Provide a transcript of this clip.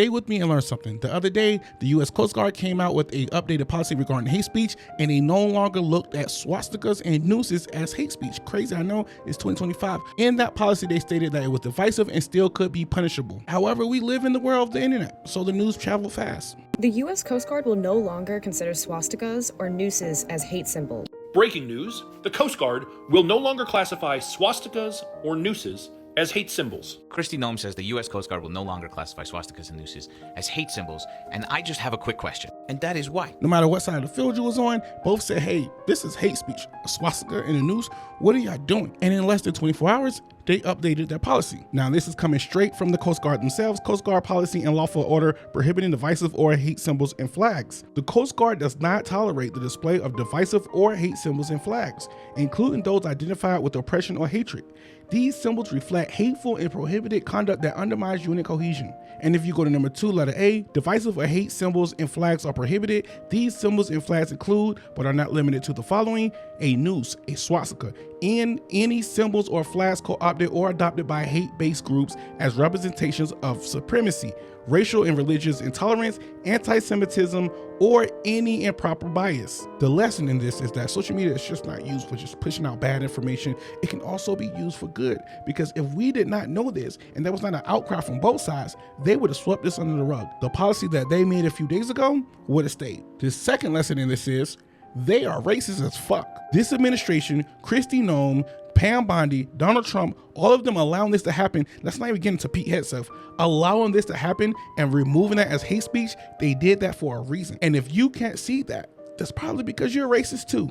Stay with me and learn something. The other day, the U.S. Coast Guard came out with an updated policy regarding hate speech, and they no longer looked at swastikas and nooses as hate speech. Crazy, I know, it's 2025. In that policy, they stated that it was divisive and still could be punishable. However, we live in the world of the internet, so the news travel fast. The U.S. Coast Guard will no longer consider swastikas or nooses as hate symbols. Breaking news, the Coast Guard will no longer classify swastikas or nooses as hate symbols. Kristi Noem says the U.S. Coast Guard will no longer classify swastikas and nooses as hate symbols, and I just have a quick question, and that is why. No matter what side of the field you was on, both said, hey, this is hate speech. A swastika and a noose, what are y'all doing? And in less than 24 hours, they updated their policy. Now, this is coming straight from the Coast Guard themselves. Coast Guard policy and lawful order prohibiting divisive or hate symbols and flags. The Coast Guard does not tolerate the display of divisive or hate symbols and flags, including those identified with oppression or hatred. These symbols reflect hateful and prohibited conduct that undermines unit cohesion. And if you go to number 2, letter A, divisive or hate symbols and flags are prohibited. These symbols and flags include, but are not limited to the following: a noose, a swastika, and any symbols or flags co-opted or adopted by hate-based groups as representations of supremacy, racial and religious intolerance, anti-Semitism, or any improper bias. The lesson in this is that social media is just not used for just pushing out bad information. It can also be used for good, because if we did not know this and there was not an outcry from both sides, they would have swept this under the rug. The policy that they made a few days ago would have stayed. The second lesson in this is they are racist as fuck. This administration, Kristi Noem, Pam Bondi, Donald Trump, all of them allowing this to happen. Let's not even get into Pete Hegseth. Allowing this to happen and removing that as hate speech, they did that for a reason. And if you can't see that, that's probably because you're racist too.